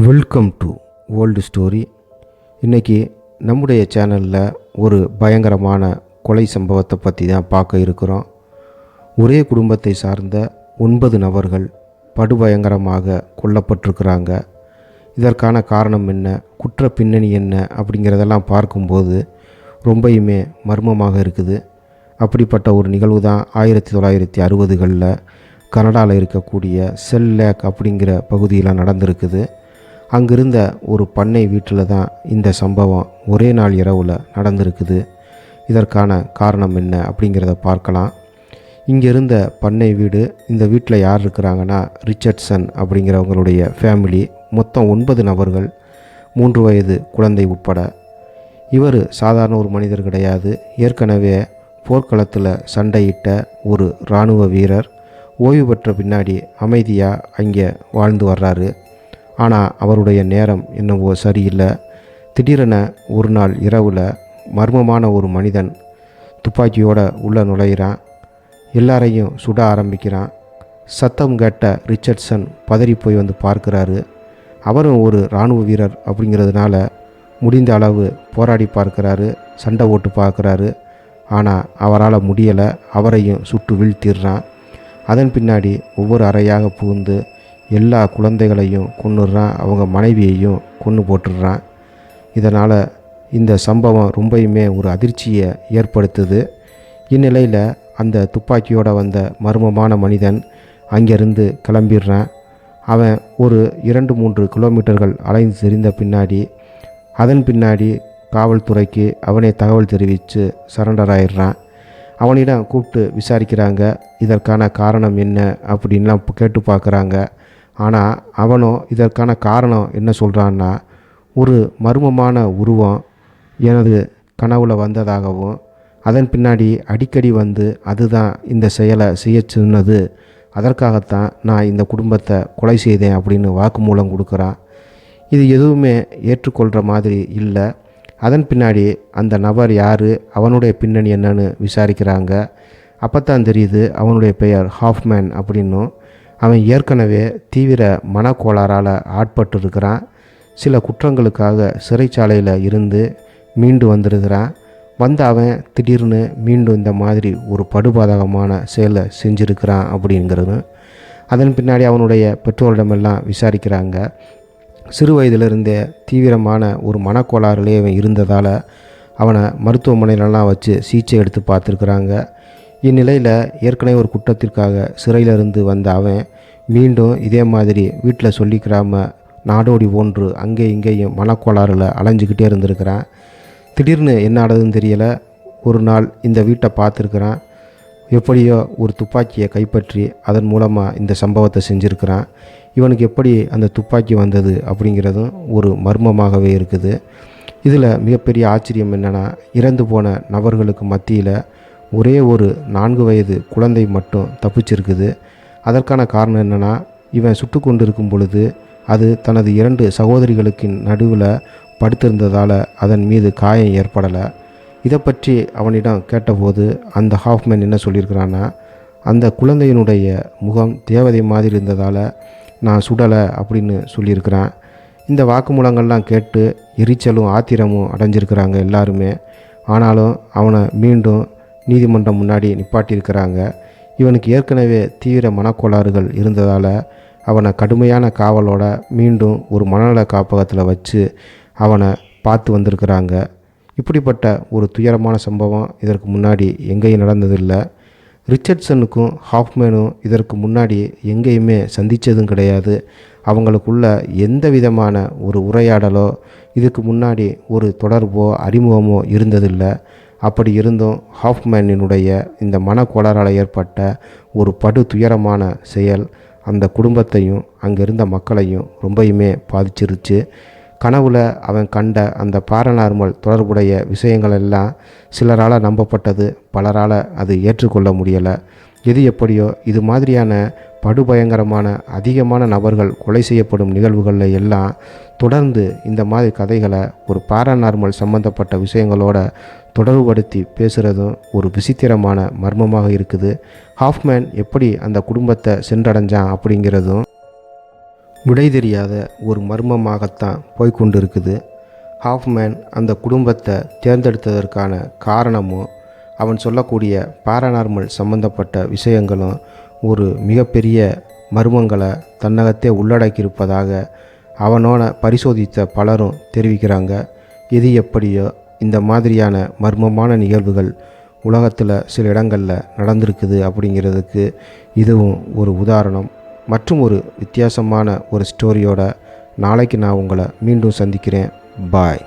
Welcome to old story. இன்றைக்கி நம்முடைய சேனலில் ஒரு பயங்கரமான கொலை சம்பவத்தை பற்றி தான் பார்க்க இருக்கிறோம். ஒரே குடும்பத்தை சார்ந்த 9 நபர்கள் படுபயங்கரமாக கொல்லப்பட்டிருக்கிறாங்க. இதற்கான காரணம் என்ன, குற்ற பின்னணி என்ன அப்படிங்கிறதெல்லாம் பார்க்கும்போது ரொம்பயுமே மர்மமாக இருக்குது. அப்படிப்பட்ட ஒரு நிகழ்வு தான் 1960களில் கனடாவில் இருக்கக்கூடிய செல் லேக் அப்படிங்கிற பகுதியில் நடந்திருக்குது. அங்கிருந்த ஒரு பண்ணை வீட்டில் தான் இந்த சம்பவம் ஒரே நாள் இரவில் நடந்திருக்குது. இதற்கான காரணம் என்ன அப்படிங்கிறத பார்க்கலாம். இங்கே இருந்த பண்ணை வீடு, இந்த வீட்டில் யார் இருக்கிறாங்கன்னா ரிச்சர்ட்சன் அப்படிங்கிறவங்களுடைய ஃபேமிலி. மொத்தம் 9 நபர்கள், 3 வயது குழந்தை உட்பட. இவர் சாதாரண ஒரு மனிதர் கிடையாது. ஏற்கனவே போர்க்களத்தில் சண்டையிட்ட ஒரு இராணுவ வீரர். ஓய்வு பெற்ற பின்னாடி அமைதியாக அங்கே வாழ்ந்து வர்றாரு. ஆனால் அவருடைய நேரம் என்னவோ சரியில்லை. திடீரென ஒரு நாள் இரவில் மர்மமான ஒரு மனிதன் துப்பாக்கியோடு உள்ளே நுழையிறான். எல்லாரையும் சுட ஆரம்பிக்கிறான். சத்தம் கேட்ட ரிச்சர்ட்சன் பதறி போய் வந்து பார்க்குறாரு. அவரும் ஒரு இராணுவ வீரர் அப்படிங்கிறதுனால முடிந்த அளவு போராடி பார்க்குறாரு, சண்டை ஓட்டு பார்க்குறாரு. ஆனால் அவரால் முடியலை. அவரையும் சுட்டு வீழ்த்திடுறான். அதன் பின்னாடி ஒவ்வொரு அறையாக புகுந்து எல்லா குழந்தைகளையும் கொன்னுடுறான். அவங்க மனைவியையும் கொன்று போட்டுடுறான். இதனால் இந்த சம்பவம் ரொம்பயுமே ஒரு அதிர்ச்சியை ஏற்படுத்துது. இந்நிலையில் அந்த துப்பாக்கியோடு வந்த மர்மமான மனிதன் அங்கேருந்து கிளம்பிடுறான். அவன் ஒரு 2-3 கிலோமீட்டர்கள் அலைந்து தெரிந்த பின்னாடி அதன் பின்னாடி காவல்துறைக்கு அவனே தகவல் தெரிவித்து சரண்டர் ஆயிடுறான். அவனிடம் கூப்பிட்டு விசாரிக்கிறாங்க. இதற்கான காரணம் என்ன அப்படின்லாம் கேட்டு பார்க்குறாங்க. ஆனால் அவனும் இதற்கான காரணம் என்ன சொல்கிறான்னா, ஒரு மர்மமான உருவம் எனது கனவுல வந்ததாகவும் அதன் பின்னாடி அடிக்கடி வந்து அதுதான் இந்த செயலை செய்ய சொன்னது, அதற்காகத்தான் நான் இந்த குடும்பத்தை கொலை செய்தேன் அப்படின்னு வாக்குமூலம் கொடுக்குறான். இது எதுவுமே ஏற்றுக்கொள்கிற மாதிரி இல்லை. அதன் பின்னாடி அந்த நபர் யார், அவனுடைய பின்னணி என்னன்னு விசாரிக்கிறாங்க. அப்போ தான் தெரியுது அவனுடைய பெயர் ஹாஃப்மேன் அப்படின்னும். அவன் ஏற்கனவே தீவிர மனக்கோளாறால் ஆட்பட்டு இருக்கிறான். சில குற்றங்களுக்காக சிறைச்சாலையில் இருந்து மீண்டு வந்திருக்கிறான். வந்த அவன் திடீர்னு மீண்டும் இந்த மாதிரி ஒரு படுபாதகமான செயலை செஞ்சுருக்கிறான் அப்படிங்கிறது. அதன் பின்னாடி அவனுடைய பெற்றோரிடமெல்லாம் விசாரிக்கிறாங்க. சிறு வயதிலிருந்தே தீவிரமான ஒரு மனக்கோளாறுலேயே அவன் இருந்ததால் அவனை மருத்துவமனையிலலாம் வச்சு சிகிச்சை எடுத்து பார்த்துருக்குறாங்க. இந்நிலையில் ஏற்கனவே ஒரு குற்றத்திற்காக சிறையிலிருந்து வந்த அவன் மீண்டும் இதே மாதிரி வீட்டில் சொல்லிக்கிறாம நாடோடி ஒன்று அங்கே இங்கேயும் மனக்கோளாறில் அலைஞ்சிக்கிட்டே இருந்திருக்கிறான். திடீர்னு என்ன ஆனதுன்னு தெரியலை. ஒரு நாள் இந்த வீட்டை பார்த்துருக்குறான். எப்படியோ ஒரு துப்பாக்கியை கைப்பற்றி அதன் மூலமாக இந்த சம்பவத்தை செஞ்சுருக்கிறான். இவனுக்கு எப்படி அந்த துப்பாக்கி வந்தது அப்படிங்கிறதும் ஒரு மர்மமாகவே இருக்குது. இதில் மிகப்பெரிய ஆச்சரியம் என்னென்னா, இறந்து போன நபர்களுக்கு மத்தியில் ஒரே ஒரு 4 வயது குழந்தை மட்டும் தப்பிச்சிருக்குது. அதற்கான காரணம் என்னென்னா, இவன் சுட்டு கொண்டு இருக்கும் பொழுது அது தனது 2 சகோதரிகளுக்கு நடுவில் படுத்திருந்ததால் அதன் மீது காயம் ஏற்படலை. இதை பற்றி அவனிடம் கேட்டபோது அந்த ஹாஃப்மேன் என்ன சொல்லியிருக்கிறான்னா, அந்த குழந்தையினுடைய முகம் தேவதை மாதிரி இருந்ததால் நான் சுடலை அப்படின்னு சொல்லியிருக்கிறான். இந்த வாக்குமூலங்கள்லாம் கேட்டு எரிச்சலும் ஆத்திரமும் அடைஞ்சிருக்கிறாங்க எல்லாருமே. ஆனாலும் அவனை மீண்டும் நீதிமன்றம் முன்னாடி நிப்பாட்டியிருக்கிறாங்க. இவனுக்கு ஏற்கனவே தீவிர மனக்கோளாறுகள் இருந்ததால் அவனை கடுமையான காவலோட மீண்டும் ஒரு மனநல காப்பகத்தில் வச்சு அவனை பார்த்து வந்திருக்கிறாங்க. இப்படிப்பட்ட ஒரு துயரமான சம்பவம் இதற்கு முன்னாடி எங்கேயும் நடந்ததில்லை. ரிச்சர்ட்சனுக்கும் ஹாஃப்மேனும் இதற்கு முன்னாடி எங்கேயுமே சந்தித்ததும் கிடையாது. அவங்களுக்குள்ள எந்த விதமான ஒரு உரையாடலோ இதுக்கு முன்னாடி ஒரு தொடர்போ அறிமுகமோ இருந்ததில்லை. அப்படி இருந்தும் ஹாஃப்மேனினுடைய இந்த மனக்கோளாறால் ஏற்பட்ட ஒரு படு துயரமான செயல் அந்த குடும்பத்தையும் அங்கே இருந்த மக்களையும் ரொம்பயுமே பாதிச்சிருச்சு. கனவுல அவன் கண்ட அந்த பாரநார்மல் தொடர்புடைய விஷயங்கள் எல்லாம் சிலரால் நம்பப்பட்டது, பலரால் அது ஏற்றுக்கொள்ள முடியலை. எது எப்படியோ இது மாதிரியான படுபயங்கரமான அதிகமான நபர்கள் கொலை செய்யப்படும் நிகழ்வுகளில் எல்லாம் தொடர்ந்து இந்த மாதிரி கதைகளை ஒரு பாராநார்மல் சம்பந்தப்பட்ட விஷயங்களோட தொடர்புபடுத்தி பேசுகிறதும் ஒரு விசித்திரமான மர்மமாக இருக்குது. ஹாஃப்மேன் எப்படி அந்த குடும்பத்தை சென்றடைஞ்சான் அப்படிங்கிறதும் விடை தெரியாத ஒரு மர்மமாகத்தான் போய்கொண்டிருக்குது. ஹாஃப்மேன் அந்த குடும்பத்தை தேர்ந்தெடுத்ததற்கான காரணமும் அவன் சொல்லக்கூடிய பாராநார்மல் சம்பந்தப்பட்ட விஷயங்களும் ஒரு மிகப்பெரிய மர்மங்களை தன்னகத்தே உள்ளடக்கியிருப்பதாக அவனோட பரிசோதித்த பலரும் தெரிவிக்கிறாங்க. எது எப்படியோ இந்த மாதிரியான மர்மமான நிகழ்வுகள் உலகத்தில் சில இடங்களில் நடந்திருக்குது அப்படிங்கிறதுக்கு இதுவும் ஒரு உதாரணம். மற்றும் ஒரு வித்தியாசமான ஒரு ஸ்டோரியோட நாளைக்கு நான் உங்களை மீண்டும் சந்திக்கிறேன். பாய்.